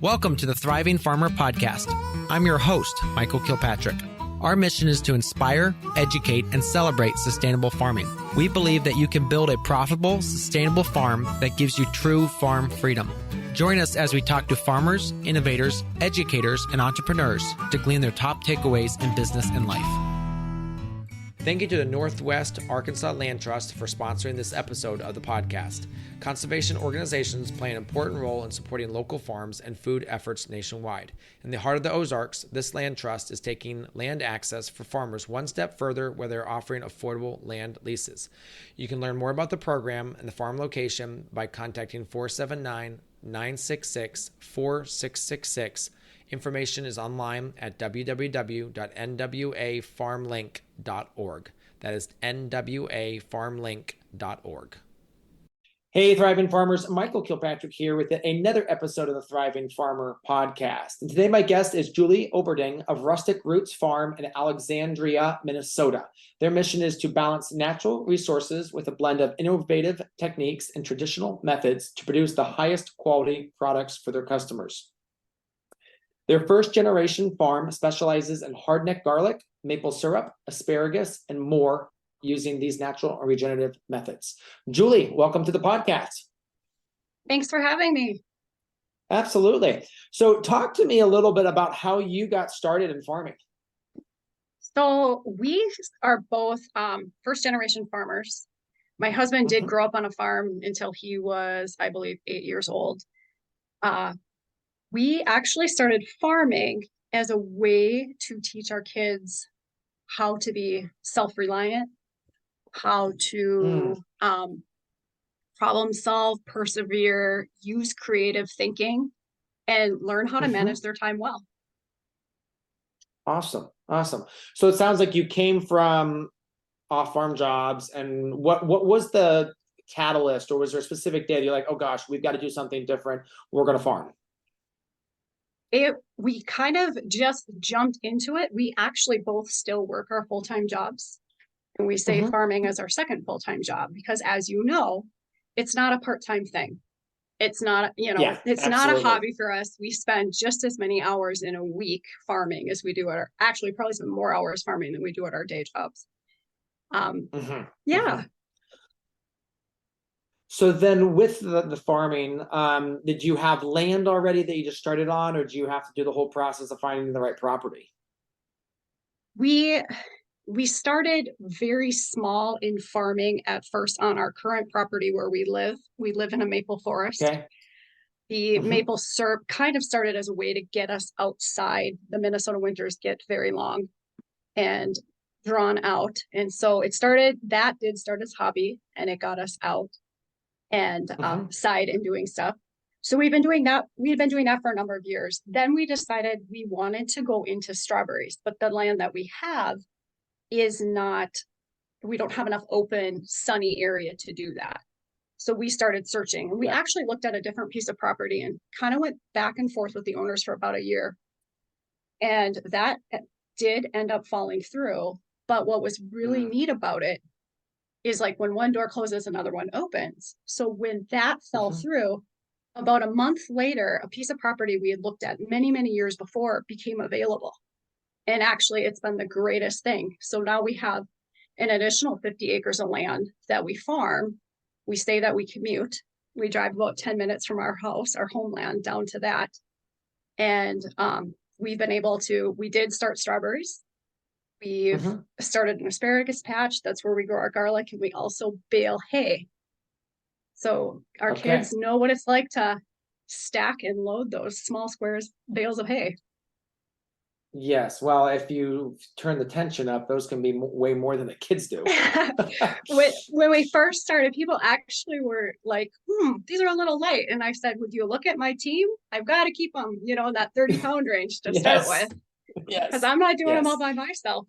Welcome to the Thriving Farmer Podcast. I'm your host, Michael Kilpatrick. Our mission is to inspire, educate, and celebrate sustainable farming. We believe that you can build a profitable, sustainable farm that gives you true farm freedom. Join us as we talk to farmers, innovators, educators, and entrepreneurs to glean their top takeaways in business and life. Thank you to the Northwest Arkansas Land Trust for sponsoring this episode of the podcast. Conservation organizations play an important role in supporting local farms and food efforts nationwide. In the heart of the Ozarks, this land trust is taking land access for farmers one step further where they're offering affordable land leases. You can learn more about the program and the farm location by contacting 479-966-4666. Information is online at www.nwafarmlink.org. That is nwafarmlink.org. Hey, Thriving Farmers. Michael Kilpatrick here with another episode of the Thriving Farmer Podcast. And today my guest is Julie Olberding of Rustic Roots Farm in Alexandria, Minnesota. Their mission is to balance natural resources with a blend of innovative techniques and traditional methods to produce the highest quality products for their customers. Their first-generation farm specializes in hardneck garlic, maple syrup, asparagus, and more using these natural and regenerative methods. Julie, welcome to the podcast. Thanks for having me. Absolutely. So talk to me a little bit about how you got started in farming. So we are both first-generation farmers. My husband did grow up on a farm until he was, I believe, 8 years old. We actually started farming as a way to teach our kids how to be self-reliant, how to problem solve, persevere, use creative thinking, and learn how to manage their time well. Awesome. So it sounds like you came from off-farm jobs, and what was the catalyst, or was there a specific day that you're like, oh gosh, we've got to do something different, we're going to farm? We kind of just jumped into it. We actually both still work our full-time jobs. And we say farming as our second full-time job because, as you know, it's not a part-time thing. It's not, it's not a hobby for us. We spend just as many hours in a week farming as we do at actually probably some more hours farming than we do at our day jobs. So then with the farming, did you have land already that you just started on, or do you have to do the whole process of finding the right property? We started very small in farming at first on our current property where we live. We live in a maple forest. Okay. The maple syrup kind of started as a way to get us outside. The Minnesota winters get very long and drawn out. And so that did start as hobby, and it got us out and side and doing stuff. So we've been doing that. We've been doing that for a number of years. Then we decided we wanted to go into strawberries, but the land that we have we don't have enough open, sunny area to do that. So we started searching, and we actually looked at a different piece of property and kind of went back and forth with the owners for about a year. And that did end up falling through. But what was really neat about it is like when one door closes, another one opens. So when that fell through, about a month later, a piece of property we had looked at many, many years before became available. And actually, it's been the greatest thing. So now we have an additional 50 acres of land that we farm. We say that we commute. We drive about 10 minutes from our house, our homeland, down to that. And we've been able to, we did start strawberries. We've started an asparagus patch. That's where we grow our garlic. And we also bale hay. So our kids know what it's like to stack and load those small bales of hay. Yes. Well, if you turn the tension up, those can be way more than the kids do. When we first started, people actually were like, these are a little light. And I said, would you look at my team? I've got to keep them, in that 30-pound range to start with. Yes. Because I'm not doing them all by myself.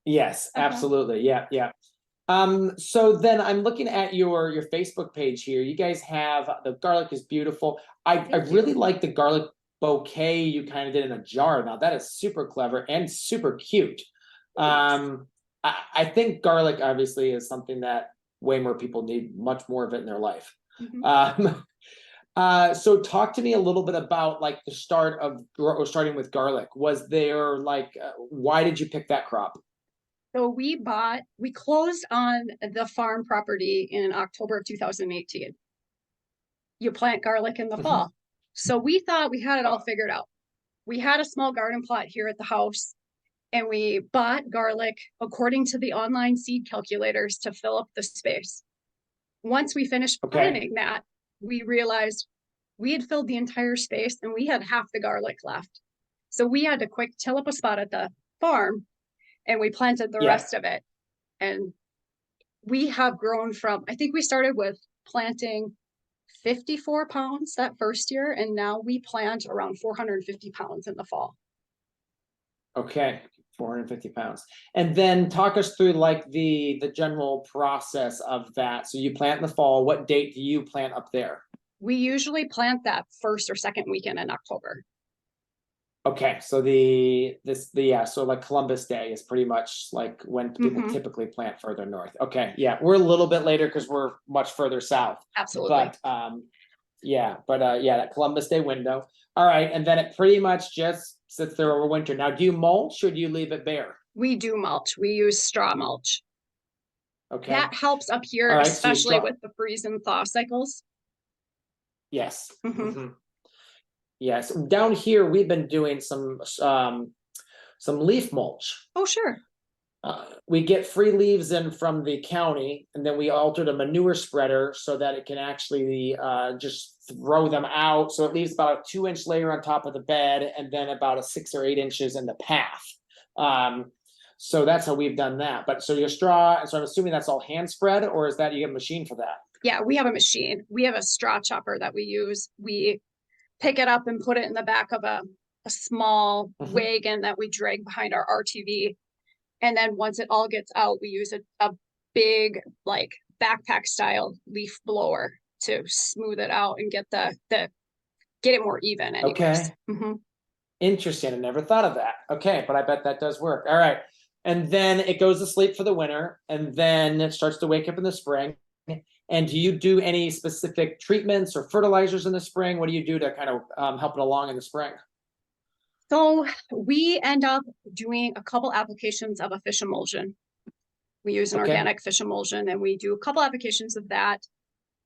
Yes, absolutely. Yeah. So then I'm looking at your Facebook page here. You guys have, the garlic is beautiful. I really like the garlic bouquet you kind of did in a jar. Now that is super clever and super cute. I think garlic obviously is something that way more people need, much more of it in their life. So talk to me a little bit about like the start of starting with garlic. Was there like, why did you pick that crop? So we closed on the farm property in October of 2018. You plant garlic in the Mhm. fall. So we thought we had it all figured out. We had a small garden plot here at the house, and we bought garlic according to the online seed calculators to fill up the space. Once we finished Okay. planting that, we realized we had filled the entire space and we had half the garlic left. So we had to quick till up a spot at the farm and we planted the Yeah. rest of it. And we have grown from, I think we started with planting 54 pounds that first year, and now we plant around 450 pounds in the fall. Okay. 450 pounds. And then talk us through like the general process of that. So you plant in the fall. What date do you plant up there? We usually plant that first or second weekend in October. Okay, so so like Columbus Day is pretty much like when people typically plant further north. Okay, yeah, we're a little bit later because we're much further south. Absolutely. But yeah, that Columbus Day window. All right, and then it pretty much just sits there over winter. Now, do you mulch or do you leave it bare? We do mulch. We use straw mulch. Okay. That helps up here, All right, so especially with the freeze and thaw cycles. yes. Yes, down here we've been doing some leaf mulch. Oh, sure. We get free leaves in from the county, and then we altered a manure spreader so that it can actually just throw them out. So it leaves about a 2-inch layer on top of the bed, and then about a 6 or 8 inches in the path. So that's how we've done that. But so your straw, so I'm assuming that's all hand spread, or is that you have a machine for that? Yeah, we have a machine. We have a straw chopper that we use. We pick it up and put it in the back of a small wagon that we drag behind our RTV. And then once it all gets out, we use a big, like backpack style leaf blower to smooth it out and get get it more even anyways. Okay. Interesting. I never thought of that. Okay, but I bet that does work. All right. And then it goes to sleep for the winter, and then it starts to wake up in the spring. And do you do any specific treatments or fertilizers in the spring? What do you do to kind of help it along in the spring? So we end up doing a couple applications of a fish emulsion. We use an organic fish emulsion, and we do a couple applications of that.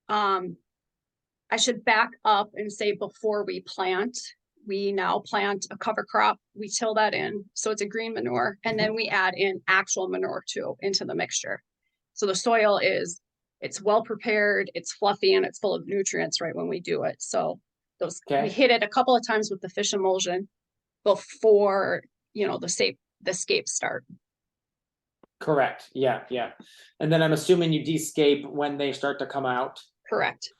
I should back up and say before we plant, we now plant a cover crop. We till that in, so it's a green manure, and then we add in actual manure too into the mixture. So the soil it's well prepared, it's fluffy, and it's full of nutrients right when we do it. So we hit it a couple of times with the fish emulsion before the scapes start. Correct. Yeah. And then I'm assuming you descape when they start to come out. Correct.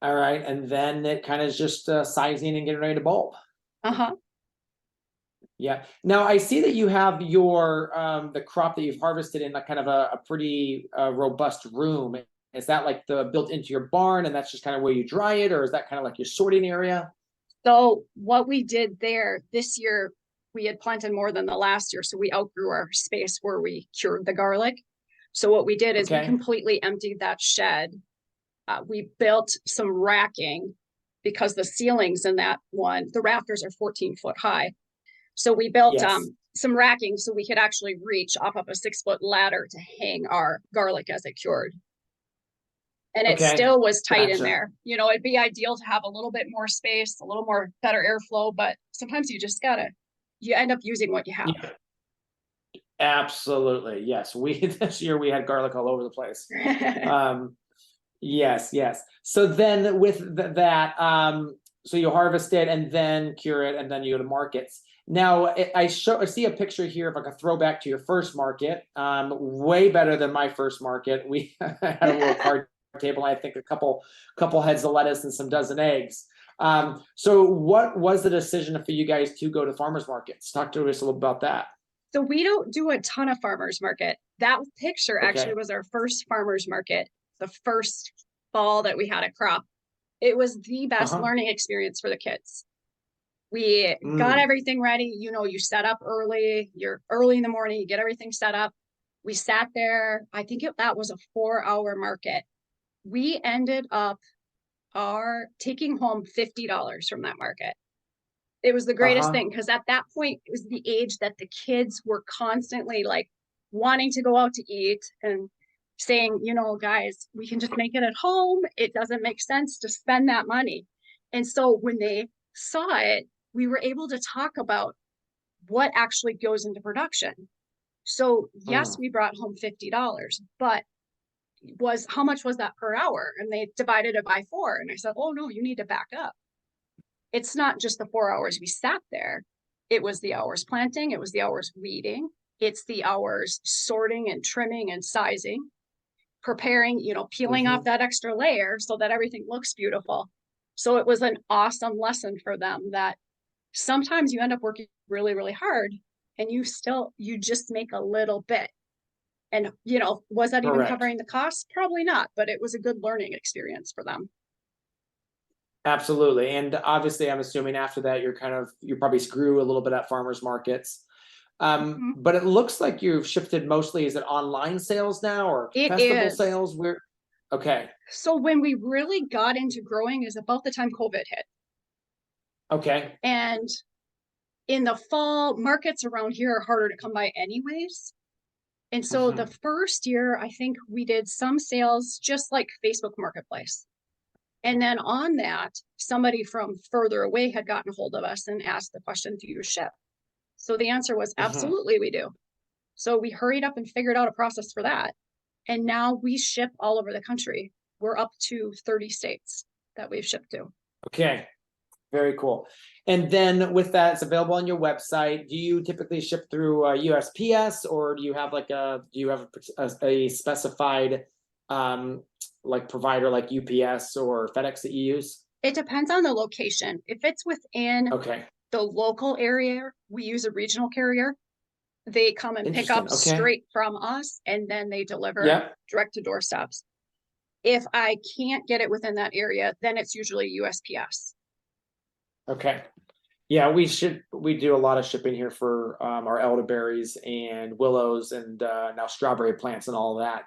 All right, and then it kind of is just sizing and getting ready to bulb. Yeah. Now I see that you have your the crop that you've harvested in like kind of a pretty robust room. Is that like built into your barn, and that's just kind of where you dry it, or is that kind of like your sorting area? So what we did there this year, we had planted more than the last year, so we outgrew our space where we cured the garlic. So what we did is we completely emptied that shed. We built some racking because the ceilings in that one, the rafters are 14 foot high. So we built some racking so we could actually reach off of a 6-foot ladder to hang our garlic as it cured. And it still was tight in there. You know, it'd be ideal to have a little bit more space, a little more better airflow, but sometimes you just you end up using what you have. Yeah. Absolutely. Yes. This year we had garlic all over the place. Yes. So then with that, so you harvest it and then cure it, and then you go to markets. Now I see a picture here of like a throwback to your first market. Way better than my first market. We had a little card table, I think a couple heads of lettuce and some dozen eggs. So what was the decision for you guys to go to farmers markets? Talk to us a little about that. So we don't do a ton of farmers market. That picture actually was our first farmers market, the first fall that we had a crop. It was the best learning experience for the kids. We got everything ready. You know, you set up early, you're early in the morning, you get everything set up. We sat there. I think that was a 4-hour market. We ended up are taking home $50 from that market. It was the greatest Uh-huh. thing, because at that point, it was the age that the kids were constantly like wanting to go out to eat and saying, you know, guys, we can just make it at home. It doesn't make sense to spend that money. And so when they saw it, we were able to talk about what actually goes into production. So yes, we brought home $50, but how much was that per hour? And they divided it by 4. And I said, oh no, you need to back up. It's not just the 4 hours we sat there. It was the hours planting. It was the hours weeding. It's the hours sorting and trimming and sizing, preparing, you know, peeling off that extra layer so that everything looks beautiful. So it was an awesome lesson for them that sometimes you end up working really, really hard and you just make a little bit. And, you know, was that even covering the costs? Probably not, but it was a good learning experience for them. Absolutely. And obviously, I'm assuming after that, you probably grew a little bit at farmers markets. But it looks like you've shifted mostly. Is it online sales now or festival sales? Okay. So when we really got into growing is about the time COVID hit. Okay. And in the fall, markets around here are harder to come by anyways. And so the first year, I think we did some sales just like Facebook Marketplace. And then on that, somebody from further away had gotten a hold of us and asked the question, do you ship? So the answer was absolutely we do. So we hurried up and figured out a process for that. And now we ship all over the country. We're up to 30 states that we've shipped to. Okay. Very cool. And then with that, it's available on your website. Do you typically ship through USPS, or do you have a specified like provider like UPS or FedEx that you use? It depends on the location. If it's within the local area, we use a regional carrier. They come and pick up straight from us, and then they deliver direct to doorsteps. If I can't get it within that area, then it's usually USPS. Okay. Yeah, we do a lot of shipping here for our elderberries and willows and now strawberry plants and all of that.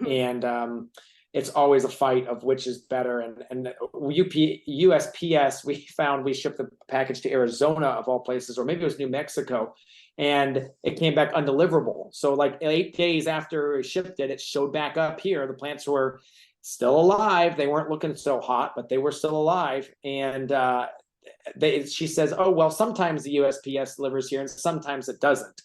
And it's always a fight of which is better. And USPS, we found we shipped the package to Arizona of all places, or maybe it was New Mexico, and it came back undeliverable. So like 8 days after we shipped it, it showed back up here. The plants were still alive. They weren't looking so hot, but they were still alive. And she says, oh, well, sometimes the USPS delivers here and sometimes it doesn't.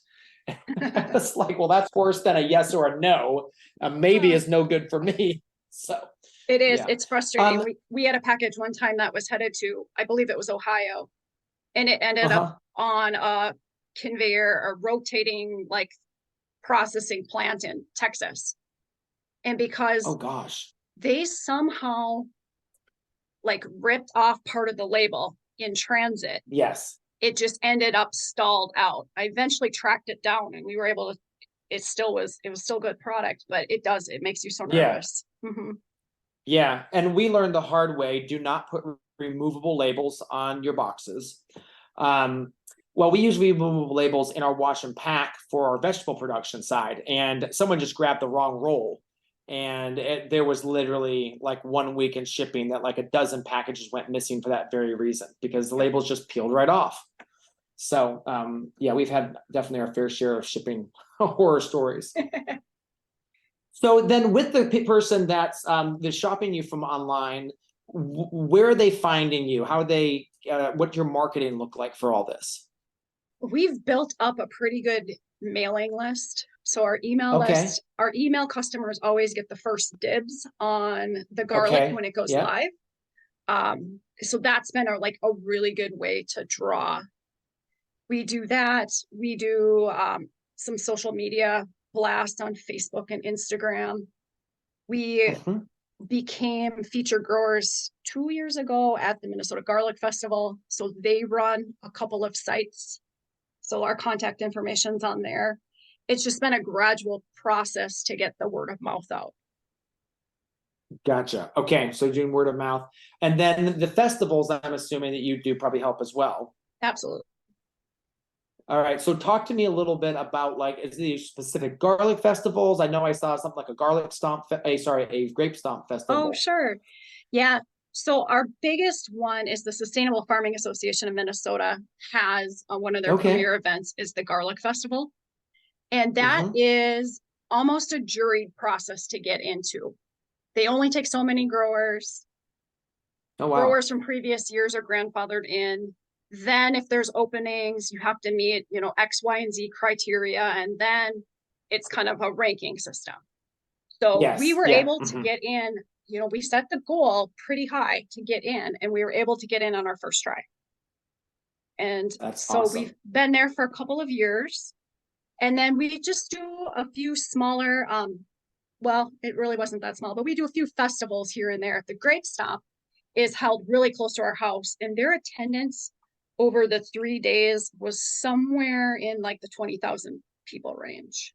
It's like, well, that's worse than a yes or a no. Maybe is no good for me. So it is. It's frustrating. We had a package one time that was headed to, I believe it was Ohio, and it ended up on a conveyor, a rotating like processing plant in Texas. And because they somehow like ripped off part of the label in transit. It just ended up stalled out. I eventually tracked it down and we were able to, it was still good product, but it makes you so nervous. Yeah. And we learned the hard way, do not put removable labels on your boxes. Well, we use removable labels in our wash and pack for our vegetable production side, and someone just grabbed the wrong roll. And there was literally like 1 week in shipping that like a dozen packages went missing for that very reason, because the labels just peeled right off. So yeah, we've had definitely our fair share of shipping horror stories. So then with the person that's shopping you from online, where are they finding you? How are they, what your marketing look like for all this? We've built up a pretty good mailing list. So our email list, our email customers always get the first dibs on the garlic when it goes live. So that's been a really good way to draw. We do that. We do some social media blast on Facebook and Instagram. We became featured growers 2 years ago at the Minnesota Garlic Festival. So they run a couple of sites. So our contact information's on there. It's just been a gradual process to get the word of mouth out. Gotcha. Okay. So doing word of mouth. And then the festivals, I'm assuming that you do probably help as well. Absolutely. All right. So talk to me a little bit about is these specific garlic festivals? I know I saw something like a garlic stomp, a grape stomp festival. Oh, sure. Yeah. So our biggest one is the Sustainable Farming Association of Minnesota has one of their Okay. premier events is the Garlic Festival. And that Mhm. is almost a juried process to get into. They only take so many growers. Oh, wow. Growers from previous years are grandfathered in. Then if there's openings, you have to meet, X, Y, and Z criteria. And then it's kind of a ranking system. So we Yes. were Yeah. able to Mhm. get in, we set the goal pretty high to get in, and we were able to get in on our first try. And That's so awesome. we've been there for a couple of years. And then we just do a few smaller, well, it really wasn't that small, but we do a few festivals here and there. The Grape Stomp is held really close to our house, and their attendance over the 3 days was somewhere in like the 20,000 people range.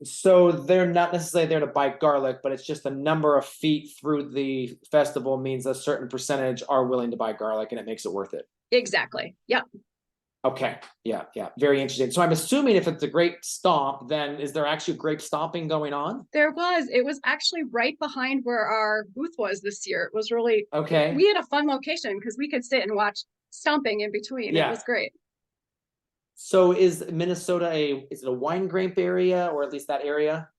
So they're not necessarily there to buy garlic, but it's just the number of feet through the festival means a certain percentage are willing to buy garlic, and it makes it worth it. Exactly. Yep. Okay. Yeah. Yeah. Very interesting. So I'm assuming if it's a grape stomp, then is there actually grape stomping going on? It was actually right behind where our booth was this year. It was really, Okay. we had a fun location because we could sit and watch stomping in between. It Yeah. was great. So is Minnesota is it a wine grape area, or at least that area?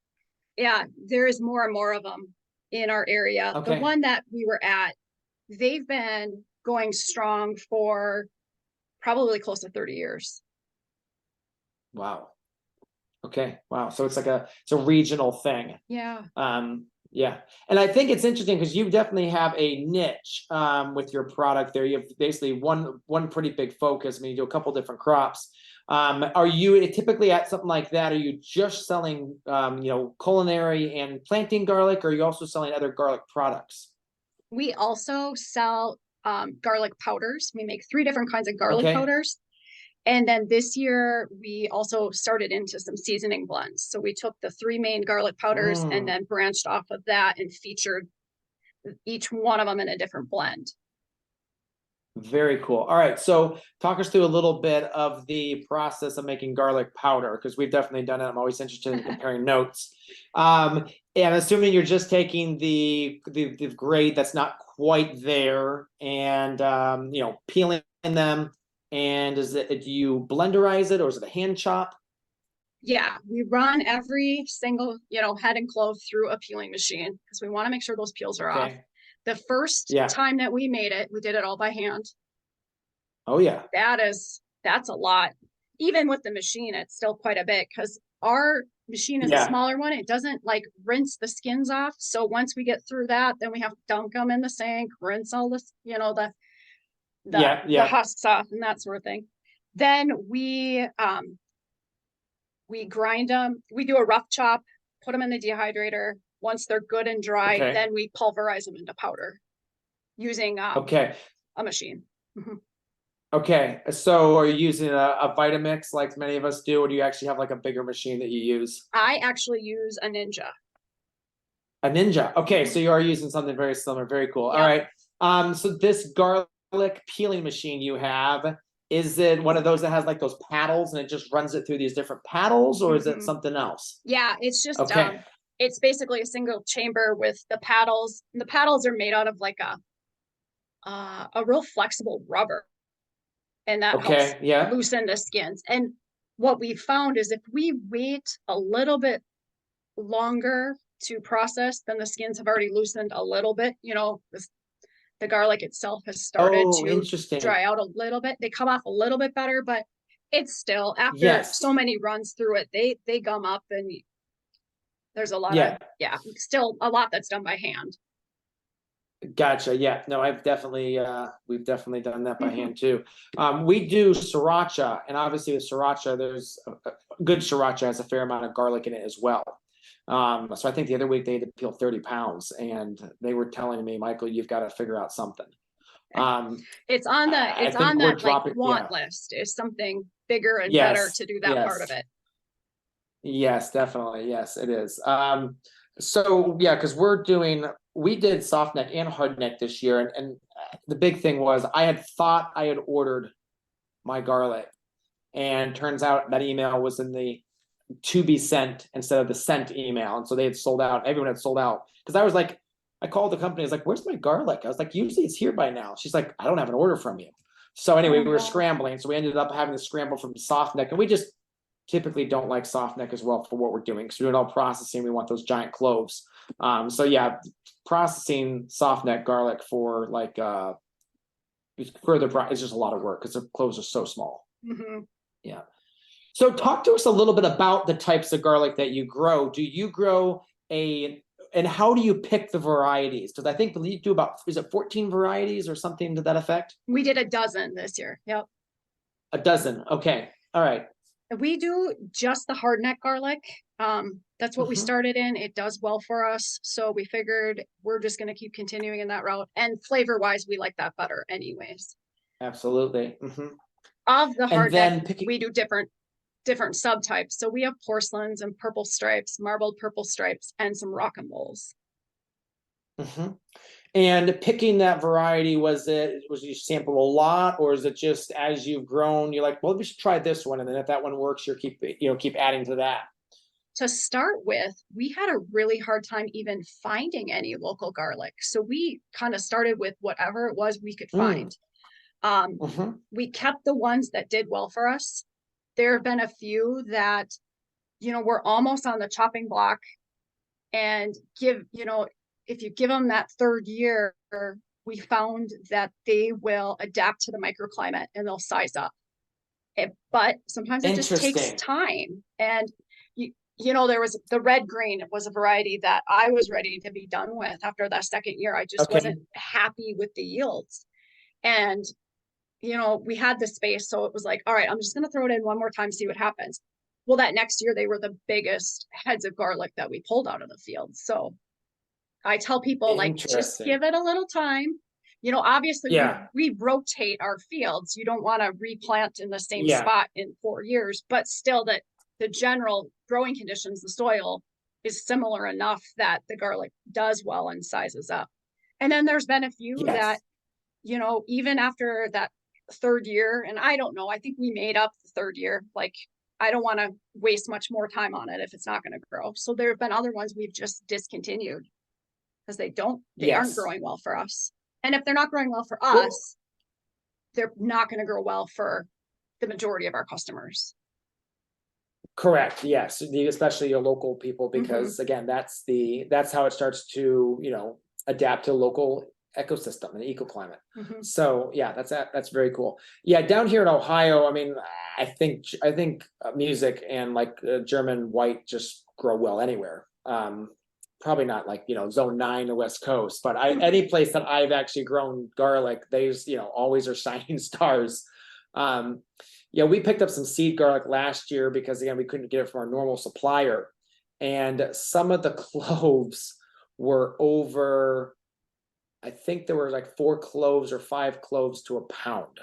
Yeah, there is more and more of them in our area. The Okay. one that we were at, they've been going strong for probably close to 30 years. Wow. Okay. Wow. So it's a regional thing. Yeah. Yeah. And I think it's interesting because you definitely have a niche with your product there. You have basically one pretty big focus. I mean, you do a couple different crops. Are you typically at something like that? Are you just selling culinary and planting garlic, or are you also selling other garlic products? We also sell garlic powders. We make 3 different kinds of garlic Okay. powders. And then this year, we also started into some seasoning blends. So we took the 3 main garlic powders and then branched off of that and featured each one of them in a different blend. Very cool. All right. So talk us through a little bit of the process of making garlic powder, because we've definitely done it. I'm always interested in comparing notes. And I'm assuming you're just taking the grade that's not quite there and peeling them. And do you blenderize it, or is it a hand chop? Yeah, we run every single, head and clove through a peeling machine because we want to make sure those peels are off. Okay. The first Yeah. time that we made it, we did it all by hand. Oh yeah. That's a lot. Even with the machine, it's still quite a bit because our machine is a smaller one. It doesn't like rinse the skins off. So once we get through that, then we have to dunk them in the sink, rinse all this, the husks off and that sort of thing. Then we grind them. We do a rough chop, put them in the dehydrator. Once they're good and dry, then we pulverize them into powder using a machine. Okay, so are you using a Vitamix like many of us do, or do you actually have like a bigger machine that you use? I actually use a Ninja. A Ninja. Okay, so you are using something very similar. Very cool. Yep. All right. So this garlic peeling machine you have, is it one of those that has like those paddles and it just runs it through these different paddles, or is it something else? Yeah, it's just Okay. It's basically a single chamber with the paddles. And the paddles are made out of like a real flexible rubber. And that helps loosen the skins. And what we found is if we wait a little bit longer to process, then the skins have already loosened a little bit. The garlic itself has started to dry out a little bit. They come off a little bit better, but it's still after so many runs through it, they gum up, and there's a lot of still a lot that's done by hand. Gotcha. Yeah. No, we've definitely done that by hand too. We do sriracha, and obviously with sriracha, there's good sriracha has a fair amount of garlic in it as well. So I think the other week they had to peel 30 pounds, and they were telling me, Michael, you've got to figure out something. It's on that like want list is something bigger and better to do that part of it. Yes, definitely. Yes, it is. So yeah, because we did soft neck and hard neck this year, and the big thing was I had thought I had ordered my garlic, and turns out that email was in the to be sent instead of the sent email, and so they had sold out. Everyone had sold out because I was like, I called the company. I was like, where's my garlic? I was like, usually it's here by now. She's like, I don't have an order from you. So anyway, we were scrambling. So we ended up having to scramble from soft neck. And we just typically don't like soft neck as well for what we're doing. Because we're doing all processing. We want those giant cloves. So yeah, processing soft neck garlic for like further it's just a lot of work because the cloves are so small. Mm-hmm. Yeah. So talk to us a little bit about the types of garlic that you grow. Do you grow and how do you pick the varieties? Because I think you do about, is it 14 varieties or something to that effect? We did a dozen this year. Yep. A dozen. Okay. All right. We do just the hardneck garlic. That's what we started in. It does well for us. So we figured we're just going to keep continuing in that route. And flavor wise, we like that better anyways. Absolutely. Of the hardneck, picking... we do different subtypes. So we have porcelains and purple stripes, marbled purple stripes, and some rock and rolls. And picking that variety, was you sample a lot, or is it just as you've grown, you're like, well, we should try this one, and then if that one works, you keep adding to that? To start with, we had a really hard time even finding any local garlic. So we kind of started with whatever it was we could find. We kept the ones that did well for us. There have been a few that, we're almost on the chopping block, and if you give them that third year, we found that they will adapt to the microclimate and they'll size up. But sometimes it just takes time. And there was the red green. It was a variety that I was ready to be done with after that second year. I just wasn't happy with the yields. And, we had the space. So it was like, all right, I'm just going to throw it in one more time, see what happens. Well, that next year, they were the biggest heads of garlic that we pulled out of the field. So I tell people, like, just give it a little time. Obviously, we rotate our fields. You don't want to replant in the same spot in 4 years, but still that the general growing conditions, the soil is similar enough that the garlic does well and sizes up. And then there's been a few that, even after that third year, and I don't know, I think we made up the third year. Like, I don't want to waste much more time on it if it's not going to grow. So there have been other ones we've just discontinued because they aren't growing well for us. And if they're not growing well for us, they're not going to grow well for the majority of our customers. Correct. Yes. Especially your local people, because again, that's how it starts to, adapt to local ecosystem and ecoclimate. So yeah, that's very cool. Yeah. Down here in Ohio, I mean, I think music and like German white just grow well anywhere. Probably not like, zone 9 or West Coast, but any place that I've actually grown garlic, they's, always are shining stars. We picked up some seed garlic last year because again, we couldn't get it from our normal supplier. And some of the cloves were over, I think there were like 4 cloves or 5 cloves to a pound.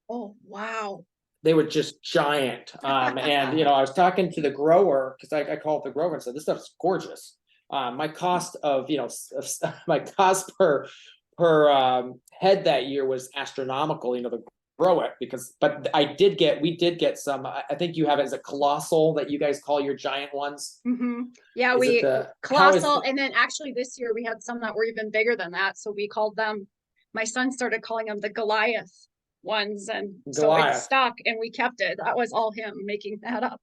Oh, wow. They were just giant. And, I was talking to the grower because I called the grower and said, this stuff's gorgeous. My cost of, my cost per head that year was astronomical, to grow it but we did get some, I think you have it as a colossal that you guys call your giant ones. Yeah, we colossal. And then actually this year we had some that were even bigger than that. So we called them, my son started calling them the Goliath ones. And so it stuck and we kept it. That was all him making that up.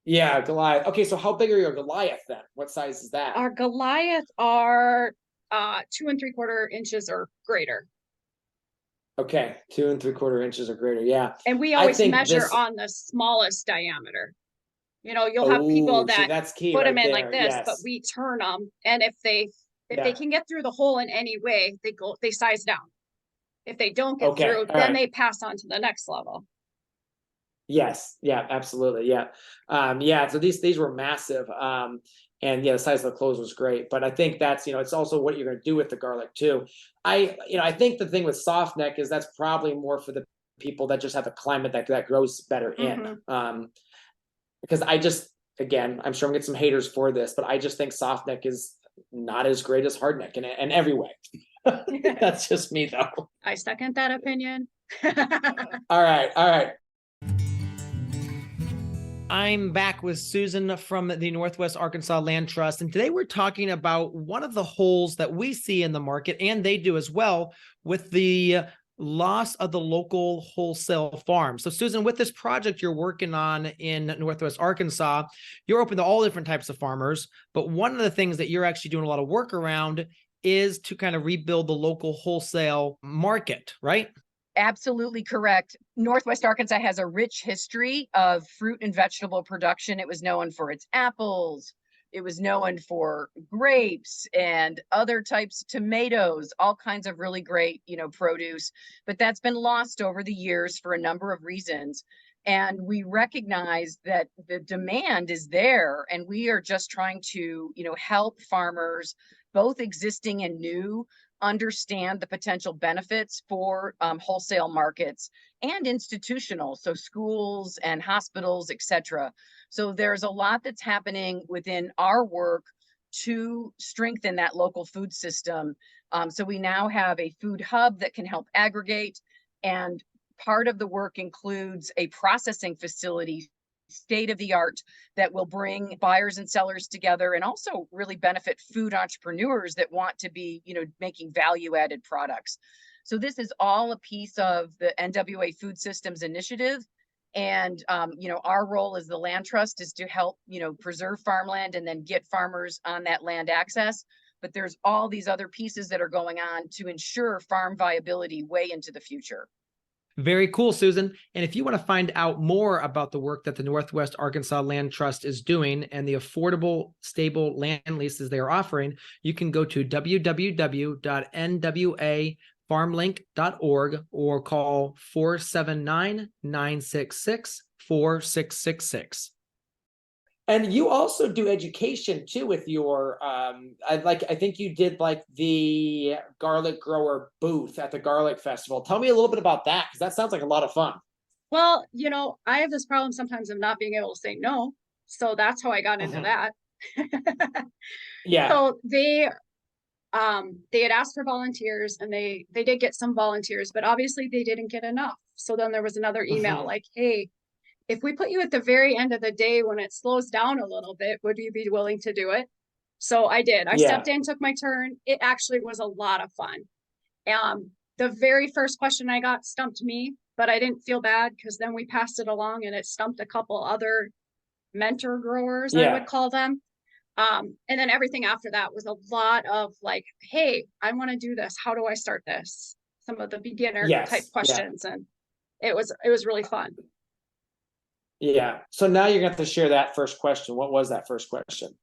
Yeah, Goliath. Okay, so how big are your Goliath then? What size is that? Our Goliath are 2 3/4 inches or greater. Okay, 2 3/4 inches or greater. Yeah. And we always measure on the smallest diameter. You'll have people that that's key put them in there. like this, but we turn them. And if they can get through the hole in any way, they size down. If they don't get through, then they pass on to the next level. Yes. Yeah, absolutely. Yeah. So these were massive. And the size of the cloves was great, but I think that's, it's also what you're going to do with the garlic too. I think the thing with soft neck is that's probably more for the people that just have a climate that grows better in. Because again, I'm sure I'm gonna get some haters for this, but I just think soft neck is not as great as hard neck in every way. That's just me though. I second that opinion. All right. I'm back with Susan from the Northwest Arkansas Land Trust, and today we're talking about one of the holes that we see in the market, and they do as well, with the loss of the local wholesale farm. So Susan, with this project you're working on in Northwest Arkansas, you're open to all different types of farmers, but one of the things that you're actually doing a lot of work around is to kind of rebuild the local wholesale market, right? Absolutely correct. Northwest Arkansas has a rich history of fruit and vegetable production. It was known for its apples. It was known for grapes and other types of tomatoes, all kinds of really great, produce. But that's been lost over the years for a number of reasons. And we recognize that the demand is there, and we are just trying to, help farmers, both existing and new, understand the potential benefits for wholesale markets and institutional, so schools and hospitals, etc. So there's a lot that's happening within our work to strengthen that local food system. So we now have a food hub that can help aggregate, and part of the work includes a processing facility, state of the art, that will bring buyers and sellers together and also really benefit food entrepreneurs that want to be, making value added products. So this is all a piece of the NWA Food Systems Initiative. And, our role as the land trust is to help, preserve farmland and then get farmers on that land access. But there's all these other pieces that are going on to ensure farm viability way into the future. Very cool, Susan. And if you want to find out more about the work that the Northwest Arkansas Land Trust is doing and the affordable, stable land leases they are offering, you can go to www.nwafarmlink.org or call 479-966-4666. And you also do education too with your I think you did like the garlic grower booth at the garlic festival. Tell me a little bit about that, because that sounds like a lot of fun. Well, I have this problem sometimes of not being able to say no. So that's how I got into that. Yeah. So they had asked for volunteers, and they did get some volunteers, but obviously they didn't get enough. So then there was another email like, hey, if we put you at the very end of the day when it slows down a little bit, would you be willing to do it? So I did. I stepped in, took my turn. It actually was a lot of fun. The very first question I got stumped me, but I didn't feel bad because then we passed it along and it stumped a couple other mentor growers, I would call them. And then everything after that was a lot of like, hey, I want to do this. How do I start this? Some of the beginner type questions. And it was really fun. Yeah. So now you're going to have to share that first question. What was that first question?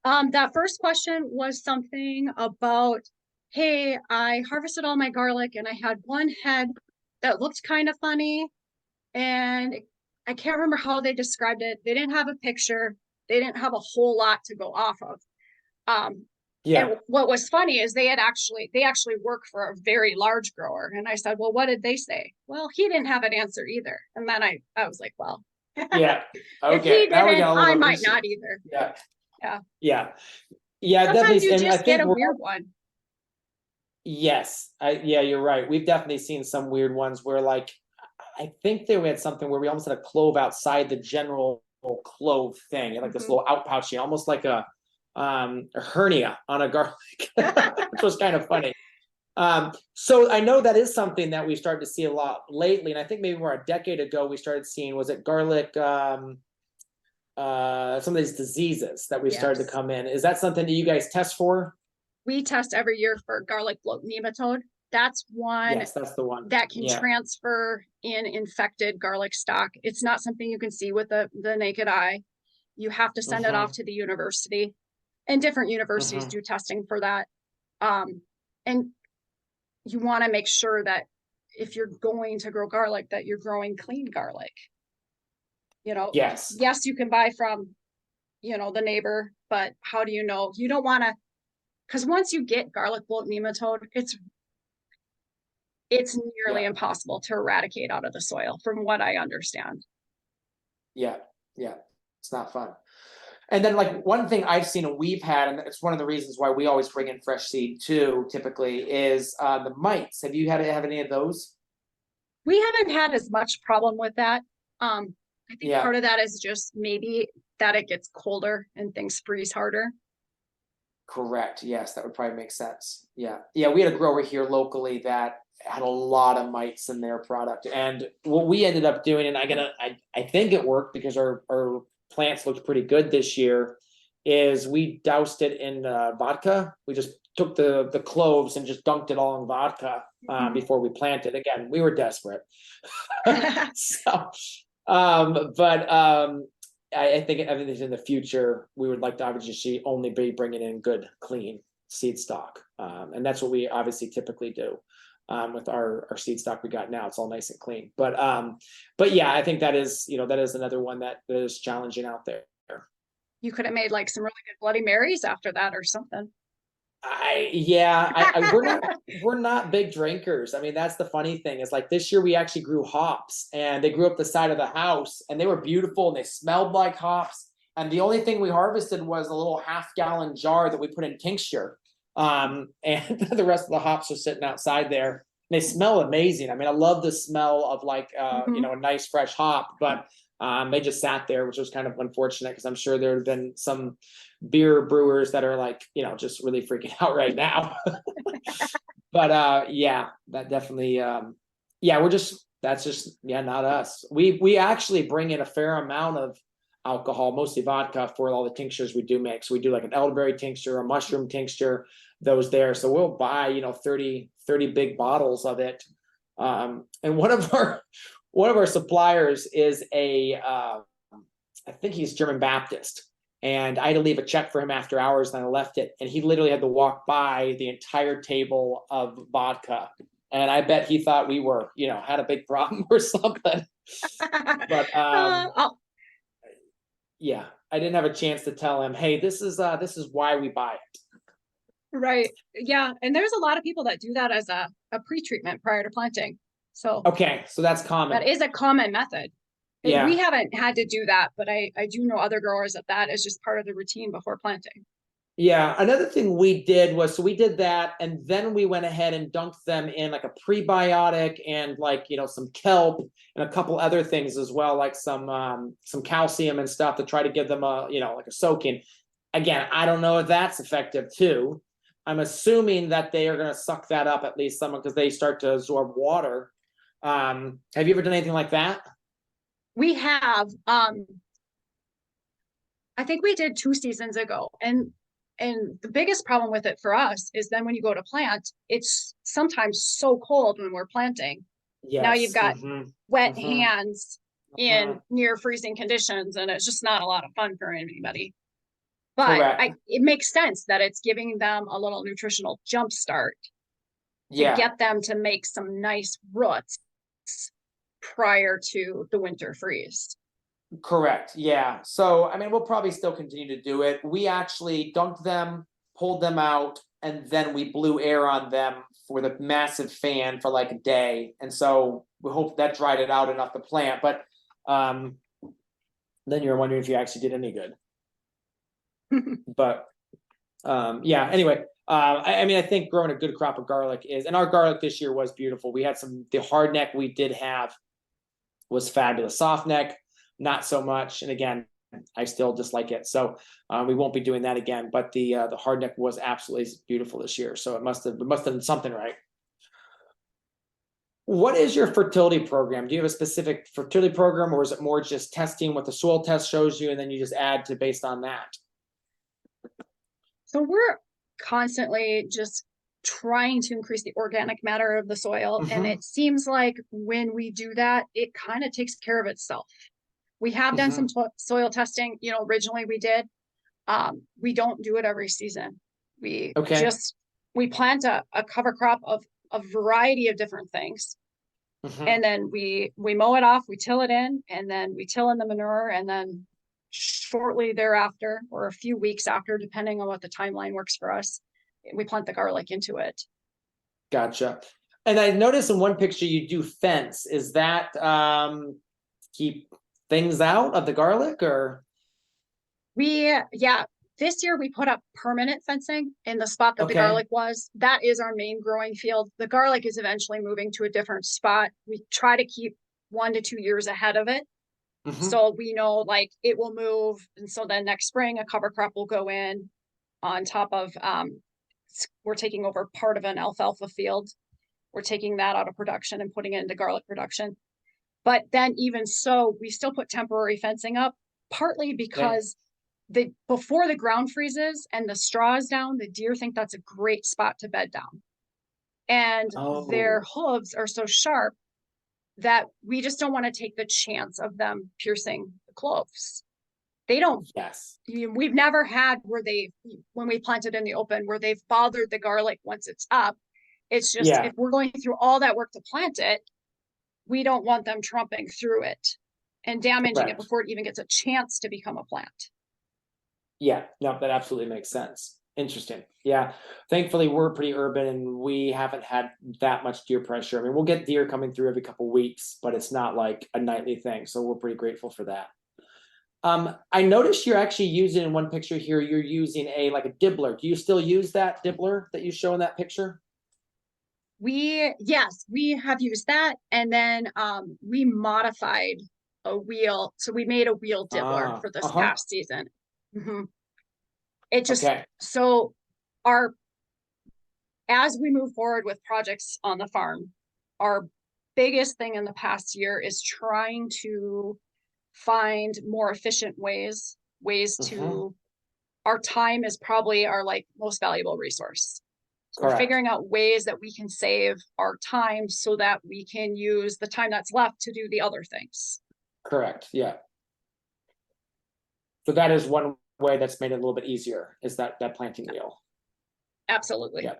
That first question was something about, hey, I harvested all my garlic and I had one head that looked kind of funny, and I can't remember how they described it. They didn't have a picture. They didn't have a whole lot to go off of. And what was funny is they actually work for a very large grower. And I said, well, what did they say? Well, he didn't have an answer either. And then I was like, well, yeah. Okay. If he didn't, I might research. Not either. Yeah. Sometimes definitely. you just get a weird one. Yes. You're right. We've definitely seen some weird ones where, like, I think they had something where we almost had a clove outside the general clove thing, like this little outpouching, almost like a hernia on a garlic, which was kind of funny. So I know that is something that we started to see a lot lately, and I think maybe more a decade ago we started seeing, was it garlic, some of these diseases that we started to come in. Is that something that you guys test for? We test every year for garlic bloat nematode. That's one. Yes, that's the one that can transfer in infected garlic stock. It's not something you can see with the naked eye. You have to send it off to the university, and different universities do testing for that. And you want to make sure that if you're going to grow garlic, that you're growing clean garlic. Yes, you can buy from, the neighbor, but how do you know? You don't want to, because once you get garlic bloat nematode, it's nearly impossible to eradicate out of the soil, from what I understand. Yeah, it's not fun. And then, like, one thing I've seen and we've had, and it's one of the reasons why we always bring in fresh seed too, typically, is the mites. Have you have any of those? We haven't had as much problem with that. I think Yeah. part of that is just maybe that it gets colder and things freeze harder. Correct. Yes, that would probably make sense. Yeah. Yeah. We had a grower here locally that had a lot of mites in their product. And what we ended up doing, and I think it worked because our plants looked pretty good this year, is we doused it in vodka. We just took the cloves and just dunked it all in vodka before we planted. Again, we were desperate. So, I think everything's in the future. We would like to obviously only be bringing in good, clean seed stock. And that's what we obviously typically do with our seed stock we got now. It's all nice and clean. But yeah, I think that is another one that is challenging out there. You could have made like some really good Bloody Marys after that or something. We're not big drinkers. I mean, that's the funny thing is like this year we actually grew hops and they grew up the side of the house and they were beautiful and they smelled like hops. And the only thing we harvested was a little half-gallon jar that we put in tincture. And the rest of the hops are sitting outside there. They smell amazing. I mean, I love the smell of like a nice fresh hop, but they just sat there, which was kind of unfortunate because I'm sure there have been some beer brewers that are like, just really freaking out right now. But yeah, that definitely that's just not us. We actually bring in a fair amount of alcohol, mostly vodka, for all the tinctures we do make. So we do like an elderberry tincture, a mushroom tincture, those there. So we'll buy 30 big bottles of it. And one of our suppliers is I think he's German Baptist. And I had to leave a check for him after hours, and I left it. And he literally had to walk by the entire table of vodka. And I bet he thought we were, had a big problem or something. But yeah, I didn't have a chance to tell him, hey, this is why we buy it. Right. Yeah. And there's a lot of people that do that as a pre-treatment prior to planting. So okay, so that's common. That is a common method. Yeah. We haven't had to do that, but I do know other growers that is just part of the routine before planting. Yeah, another thing we did was, so we did that, and then we went ahead and dunked them in like a prebiotic and like, some kelp and a couple other things as well, like some calcium and stuff to try to give them like a soaking. Again, I don't know if that's effective too. I'm assuming that they are going to suck that up at least some, because they start to absorb water. Have you ever done anything like that? We have. I think we did 2 seasons ago, and the biggest problem with it for us is then when you go to plant, it's sometimes so cold when we're planting. Yes. Now you've got wet hands in near freezing conditions, and it's just not a lot of fun for anybody. But it makes sense that it's giving them a little nutritional jump start to get them to make some nice roots prior to the winter freeze. Correct. Yeah. So, I mean, we'll probably still continue to do it. We actually dunked them, pulled them out, and then we blew air on them with a massive fan for like a day. And so we hope that dried it out enough to plant. But then you're wondering if you actually did any good. But yeah, anyway, I mean, I think growing a good crop of garlic and our garlic this year was beautiful. We had the hardneck we did have was fabulous. Soft neck, not so much. And again, I still dislike it. So we won't be doing that again. But the hardneck was absolutely beautiful this year. So it must have done something right. What is your fertility program? Do you have a specific fertility program, or is it more just testing what the soil test shows you and then you just add to based on that? So we're constantly just trying to increase the organic matter of the soil. And it seems like when we do that, it kind of takes care of itself. We have done some soil testing, originally we did. We don't do it every season. We plant a cover crop of a variety of different things. And then we mow it off, we till it in, and then we till in the manure, and then shortly thereafter, or a few weeks after, depending on what the timeline works for us, we plant the garlic into it. Gotcha. And I noticed in one picture you do fence. Is that keep things out of the garlic, or? This year we put up permanent fencing in the spot that the garlic was. That is our main growing field. The garlic is eventually moving to a different spot. We try to keep 1 to 2 years ahead of it. Mhm. So we know like it will move. And so then next spring, a cover crop will go in on top of, we're taking over part of an alfalfa field. We're taking that out of production and putting it into garlic production. But then even so, we still put temporary fencing up, partly because before the ground freezes and the straw is down, the deer think that's a great spot to bed down. And their hooves are so sharp that we just don't want to take the chance of them piercing the cloves. They don't, Yes. we've never had when we planted in the open, where they've bothered the garlic once it's up. It's just, if we're going through all that work to plant it, we don't want them trumping through it and damaging it before it even gets a chance to become a plant. Yeah, no, that absolutely makes sense. Interesting. Yeah. Thankfully, we're pretty urban and we haven't had that much deer pressure. I mean, we'll get deer coming through every couple weeks, but it's not like a nightly thing. So we're pretty grateful for that. I noticed you're actually using in one picture here, you're using like a dibbler. Do you still use that dibbler that you show in that picture? Yes, we have used that. And then we modified a wheel. So we made a wheel dibbler for this past season. Mm-hmm. It just, so as we move forward with projects on the farm, our biggest thing in the past year is trying to find more efficient ways to, our time is probably our like most valuable resource. So we're figuring out ways that we can save our time so that we can use the time that's left to do the other things. Correct. Yeah. So that is one way that's made it a little bit easier, is that planting wheel. Absolutely. Yeah.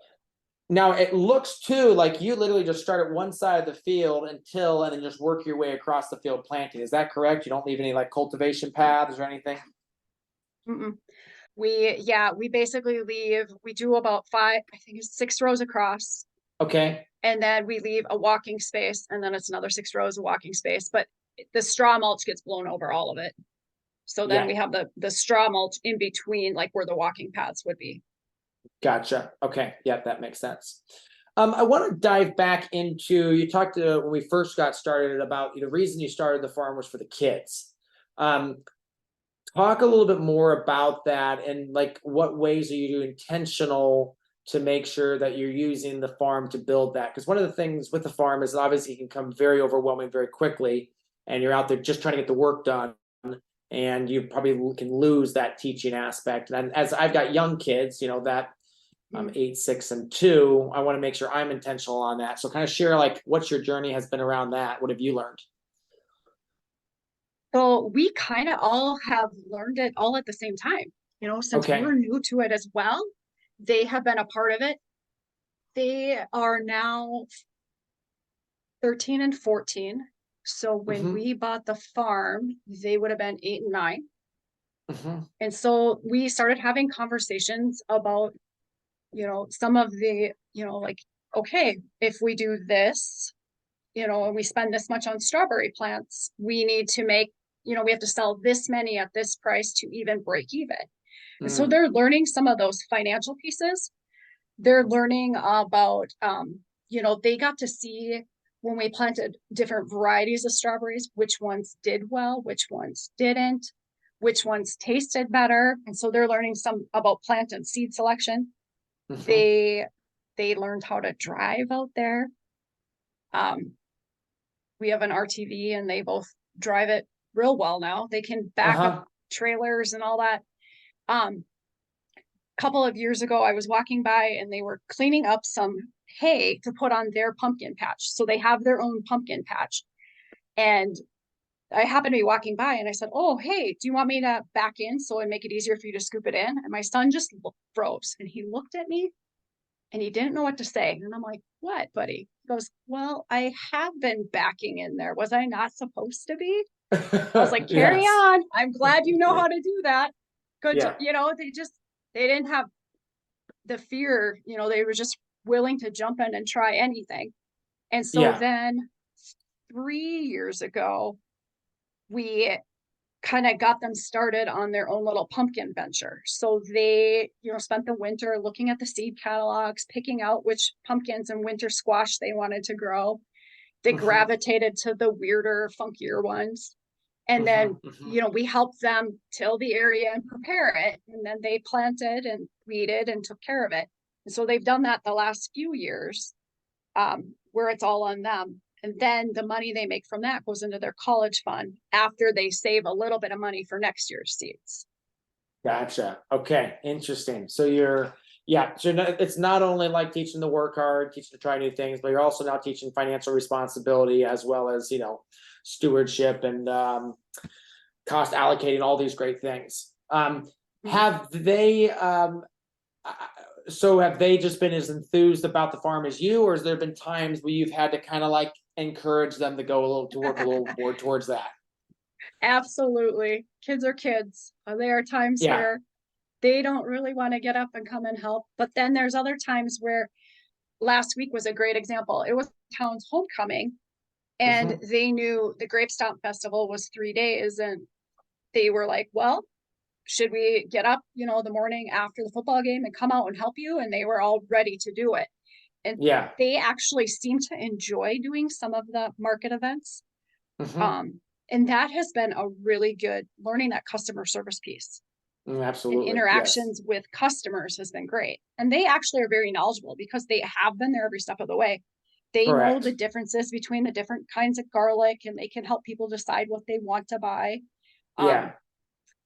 Now it looks too like you literally just start at one side of the field and then just work your way across the field planting. Is that correct? You don't leave any like cultivation paths or anything? Mm-mm. We basically we do about 6 rows across. Okay. And then we leave a walking space, and then it's another 6 rows of walking space, but the straw mulch gets blown over all of it. So then we have the straw mulch in between, like where the walking paths would be. Gotcha. Okay. Yeah, that makes sense. I want to dive back into, you talked when we first got started about the reason you started the farm was for the kids. Talk a little bit more about that, and like what ways are you intentional to make sure that you're using the farm to build that? Because one of the things with the farm is obviously it can come very overwhelming very quickly, and you're out there just trying to get the work done, and you probably can lose that teaching aspect. And as I've got young kids, that 8, 6, and 2, I want to make sure I'm intentional on that. So kind of share like what your journey has been around that. What have you learned? So we kind of all have learned it all at the same time, since we're new to it as well. They have been a part of it. They are now 13 and 14. So when we bought the farm, they would have been 8 and 9. And so we started having conversations about, some of the, like, okay, if we do this, and we spend this much on strawberry plants, we need to make, we have to sell this many at this price to even break even. And so they're learning some of those financial pieces. They're learning about, they got to see when we planted different varieties of strawberries, which ones did well, which ones didn't, which ones tasted better. And so they're learning some about plant and seed selection. They learned how to drive out there. We have an RTV and they both drive it real well now. They can back up trailers and all that. Couple of years ago, I was walking by and they were cleaning up some hay to put on their pumpkin patch. So they have their own pumpkin patch. And I happened to be walking by and I said, oh, hey, do you want me to back in so it make it easier for you to scoop it in? And my son just froze and he looked at me and he didn't know what to say. And I'm like, what, buddy? He goes, well, I have been backing in there. Was I not supposed to be? I was like, carry on. I'm glad you know how to do that. Good. They didn't have the fear, they were just willing to jump in and try anything. And so then 3 years ago, we kind of got them started on their own little pumpkin venture. So they, spent the winter looking at the seed catalogs, picking out which pumpkins and winter squash they wanted to grow. They gravitated to the weirder, funkier ones. And then, mhm. we helped them till the area and prepare it. And then they planted and weeded and took care of it. And so they've done that the last few years, where it's all on them. And then the money they make from that goes into their college fund after they save a little bit of money for next year's seeds. Gotcha. Okay. Interesting. So it's not only like teaching to work hard, teaching to try new things, but you're also now teaching financial responsibility as well as, stewardship and cost allocating, all these great things. Have they, so have they just been as enthused about the farm as you, or has there been times where you've had to kind of like encourage them to work a little more towards that? Absolutely. Kids are kids. There are times Yeah. where they don't really want to get up and come and help. But then there's other times where last week was a great example. It was town's homecoming, and they knew the Grape Stomp Festival was 3 days, and they were like, well, should we get up, the morning after the football game and come out and help you? And they were all ready to do it. And Yeah. they actually seem to enjoy doing some of the market events. Mhm. And that has been a really good learning, that customer service piece. And Absolutely. interactions with customers has been great. And they actually are very knowledgeable because they have been there every step of the way. They know Correct. the differences between the different kinds of garlic, and they can help people decide what they want to buy. Yeah.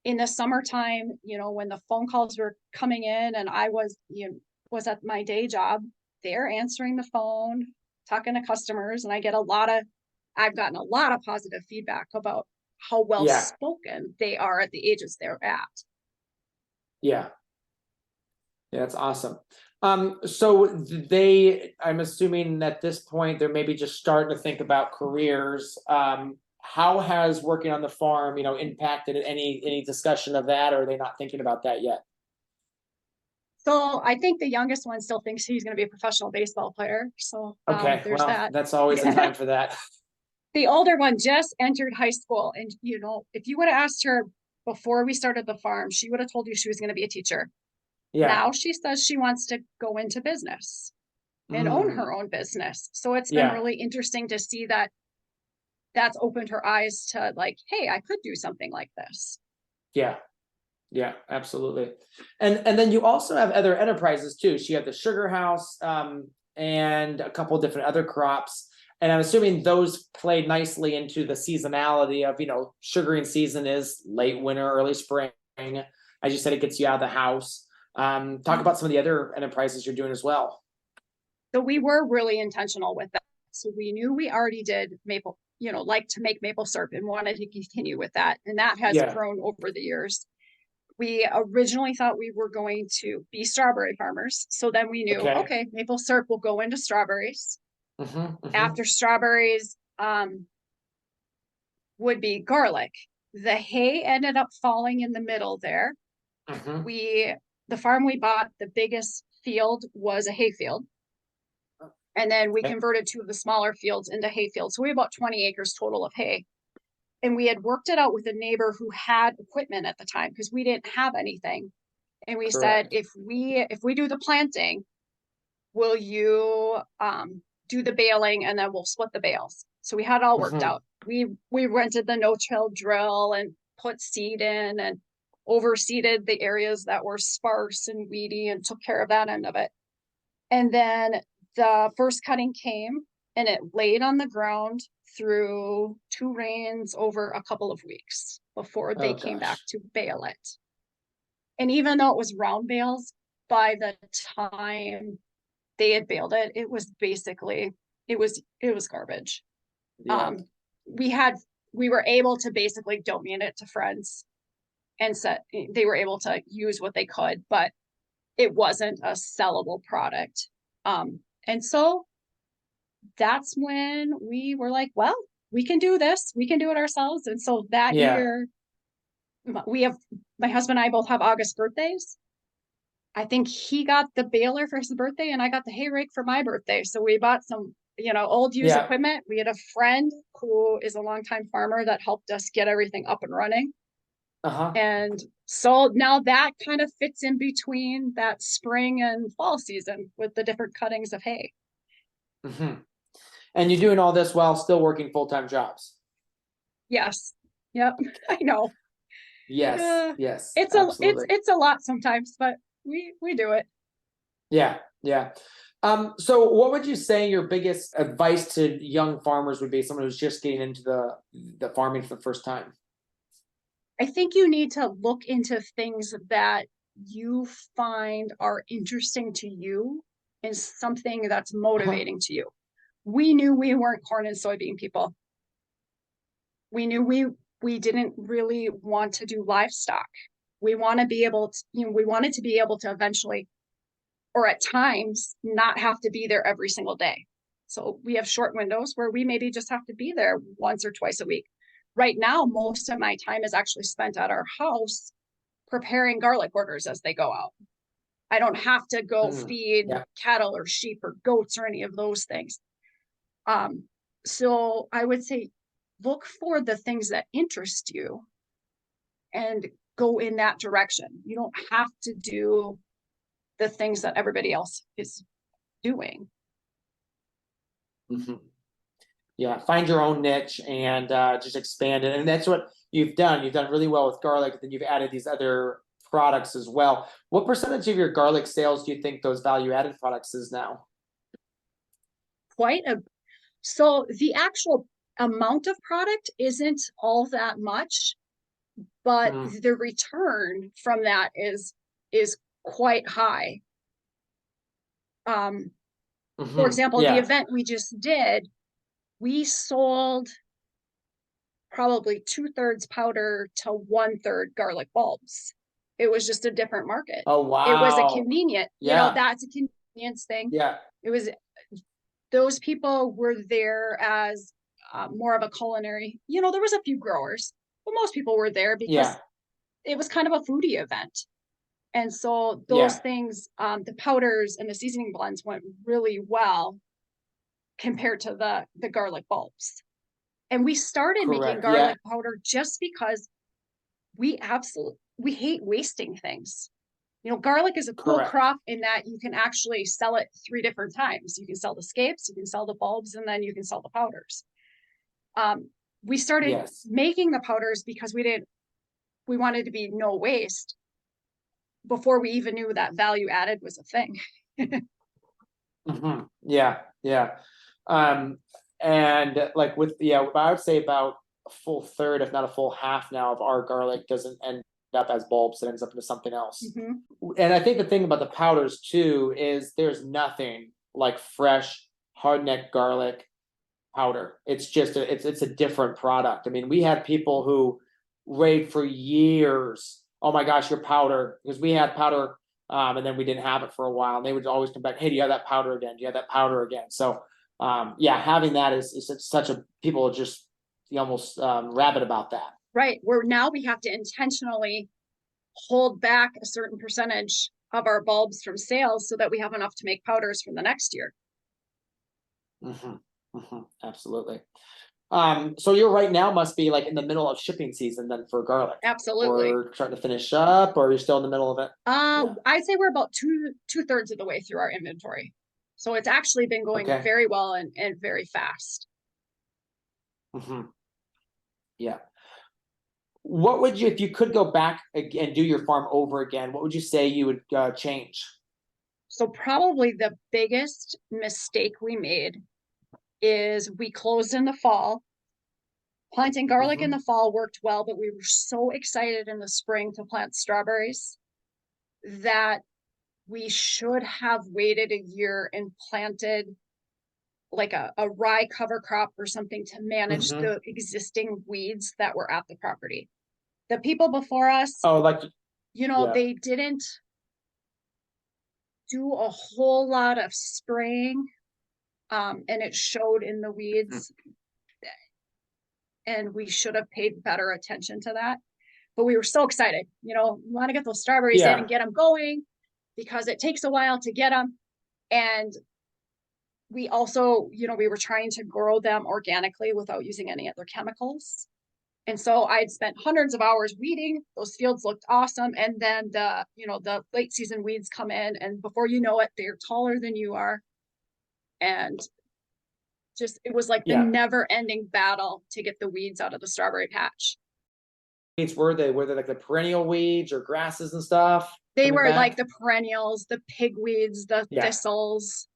In the summertime, when the phone calls were coming in and I was at my day job, they're answering the phone, talking to customers, and I've gotten a lot of positive feedback about how well Yeah. spoken they are at the ages they're at. Yeah. Yeah, that's awesome. So I'm assuming at this point, they're maybe just starting to think about careers. How has working on the farm, impacted any discussion of that, or are they not thinking about that yet? So I think the youngest one still thinks he's going to be a professional baseball player. So Okay, there's well, that. that's always a time for that. The older one just entered high school. And, if you would have asked her before we started the farm, she would have told you she was going to be a teacher. Yeah. Now she says she wants to go into business and own her own business. So it's been Yeah. really interesting to see that that's opened her eyes to like, hey, I could do something like this. Yeah. Yeah, absolutely. And then you also have other enterprises too. So you have the sugar house, and a couple of different other crops. And I'm assuming those play nicely into the seasonality of, sugaring season is late winter, early spring. As you said, it gets you out of the house. Talk about some of the other enterprises you're doing as well. So we were really intentional with that. So we knew we already did maple, like to make maple syrup and wanted to continue with that. And that has grown over the years. We originally thought we were going to be strawberry farmers. So then we knew, okay, maple syrup will go into strawberries. After strawberries, would be garlic. The hay ended up falling in the middle there. The farm we bought, the biggest field was a hay field. And then we converted 2 of the smaller fields into hay fields. So we have about 20 acres total of hay. And we had worked it out with a neighbor who had equipment at the time because we didn't have anything. And we said, if we do the planting, will you do the baling, and then we'll split the bales. So we had it all worked out. We rented the no-till drill and put seed in and overseeded the areas that were sparse and weedy and took care of that end of it. And then the first cutting came, and it laid on the ground through 2 rains over a couple of weeks before they came back to bale it. And even though it was round bales, by the time they had baled it, it was basically, it was garbage. Yeah. We were able to basically donate it to friends, and they were able to use what they could, but it wasn't a sellable product. And so that's when we were like, well, we can do this. We can do it ourselves. And so that year, my husband and I both have August birthdays. I think he got the baler for his birthday and I got the hay rake for my birthday. So we bought some, old used equipment. We had a friend who is a longtime farmer that helped us get everything up and running. And so now that kind of fits in between that spring and fall season with the different cuttings of hay. And you're doing all this while still working full-time jobs. Yes. Yep. I know. Yes, Uh, yes, it's absolutely. it's a lot sometimes, but we do it. Yeah, yeah. So what would you say your biggest advice to young farmers would be, someone who's just getting into the farming for the first time? I think you need to look into things that you find are interesting to you and something that's Uh-huh. motivating to you. We knew we weren't corn and soybean people. We knew we didn't really want to do livestock. We want to be able to, we wanted to be able to eventually, or at times, not have to be there every single day. So we have short windows where we maybe just have to be there once or twice a week. Right now, most of my time is actually spent at our house preparing garlic orders as they go out. I don't have to go feed Yeah, cattle or sheep or goats or any of those things. Um, so I would say look for the things that interest you and go in that direction. You don't have to do the things that everybody else is doing. hmm yeah. Find your own niche and just expand it, and that's what you've done. You've done really well with garlic, and then you've added these other products as well. What percentage of your garlic sales do you think those value-added products is now? Quite a so the actual amount of product isn't all that much, but Mm. the return from that is quite high. For example, the Yeah, event we just did, we sold probably 2/3 powder to 1/3 garlic bulbs. It was just a different market. oh It was a wow, convenient, yeah, that's a convenience thing. yeah, It was those people were there as more of a culinary, there was a few growers, but most people were there because yeah, it was kind of a foodie event. And so those yeah, things, the powders and the seasoning blends went really well compared to the garlic bulbs. And we started making correct, yeah, garlic powder just because we hate wasting things. Garlic is a cool correct, crop in that you can actually sell it 3 different times. You can sell the scapes, you can sell the bulbs, and then you can sell the powders. We started yes. making the powders because we wanted to be no waste before we even knew that value added was a thing. Yeah, yeah. Um, and like with, yeah, I would say about a full third, if not a full half now of our garlic doesn't end up as bulbs, it ends up into something else. Mhm. And I think the thing about the powders too is there's nothing like fresh hardneck garlic powder. It's just it's a different product. I mean, we had people who raved for years. Oh my gosh, your powder, because we had powder, and then we didn't have it for a while. And they would always come back, hey, do you have that powder again? Do you have that powder again? So yeah, having that is such a, people are just almost rabid about that. Right. Where now we have to intentionally hold back a certain percentage of our bulbs from sales so that we have enough to make powders for the next year. Absolutely. So you're right now must be like in the middle of shipping season then for garlic, Absolutely. or trying to finish up, or you're still in the middle of it? Yeah. I'd say we're about two-thirds of the way through our inventory. So it's actually been going Okay. very well and very fast. Yeah. What would you, if you could go back and do your farm over again, what would you say you would change? So probably the biggest mistake we made is we closed in the fall. Planting garlic in the fall worked well, but we were so excited in the spring to plant strawberries that we should have waited a year and planted like a rye cover crop or something to manage Mm-hmm. the existing weeds that were at the property. The people before us, Oh, like, yeah. they didn't do a whole lot of spraying, and it showed in the weeds. And we should have paid better attention to that. But we were so excited, we want to get those strawberries in Yeah. and get them going because it takes a while to get them. And we also, we were trying to grow them organically without using any other chemicals. And so I'd spent hundreds of hours weeding. Those fields looked awesome. And then the late season weeds come in, and before you know it, they're taller than you are. And just, it was like the Yeah. never ending battle to get the weeds out of the strawberry patch. were they? Were they like the perennial weeds or grasses and stuff? They coming were back? like the perennials, the pigweeds, the Yeah. thistles.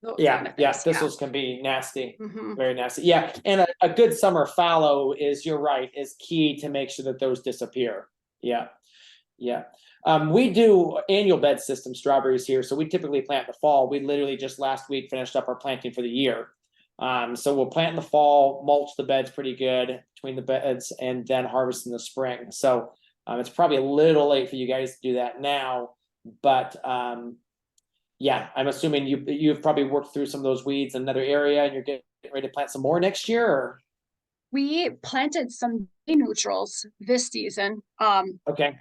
Those Yeah, kind of yeah, things, thistles can be nasty, Mhm. very nasty. Yeah, and a good summer fallow is, you're right, is key to make sure that those disappear. Yeah, yeah. We do annual bed system strawberries here, so we typically plant in the fall. We literally just last week finished up our planting for the year. So we'll plant in the fall, mulch the beds pretty good between the beds, and then harvest in the spring. So it's probably a little late for you guys to do that now, but yeah, I'm assuming you've probably worked through some of those weeds in another area, and you're getting ready to plant some more next year. Or? We planted some neutrals this season. Okay,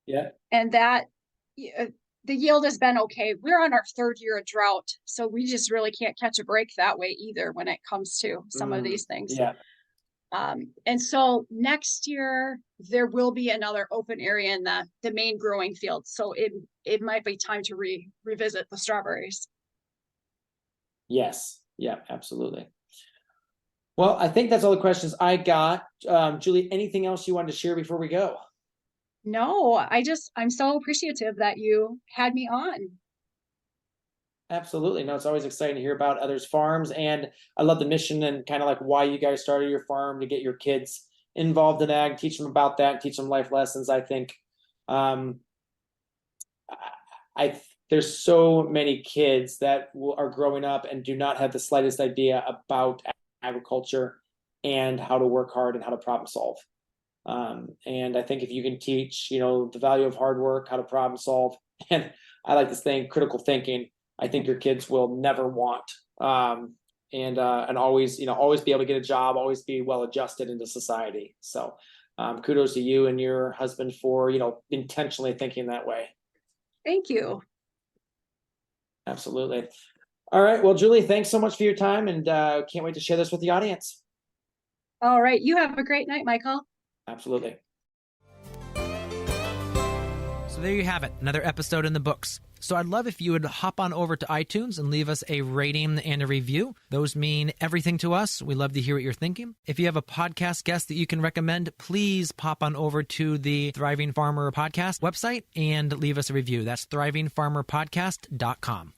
yeah, And that the yield has been okay. We're on our 3rd year of drought, so we just really can't catch a break that way either when it comes to some of these things. yeah, And so next year there will be another open area in the main growing field. So it might be time to revisit the strawberries. yes, yeah, absolutely. Well, I think that's all the questions I got. Julie, anything else you wanted to share before we go? No, I'm so appreciative that you had me on. Absolutely. No, it's always exciting to hear about others' farms, and I love the mission and kind of like why you guys started your farm, to get your kids involved in ag, teach them about that, teach them life lessons. I think um, there's so many kids that are growing up and do not have the slightest idea about agriculture and how to work hard and how to problem solve. And I think if you can teach, the value of hard work, how to problem solve, and I like this thing, critical thinking, I think your kids will never want, and always, always be able to get a job, always be well adjusted into society. So kudos to you and your husband for, intentionally thinking that way. Thank you. Absolutely. All right. Well, Julie, thanks so much for your time, and can't wait to share this with the audience. All right. You have a great night, Michael. Absolutely. So there you have it, another episode in the books. So I'd love if you would hop on over to iTunes and leave us a rating and a review. Those mean everything to us. We love to hear what you're thinking. If you have a podcast guest that you can recommend, please pop on over to the Thriving Farmer Podcast website and leave us a review. That's thrivingfarmerpodcast.com.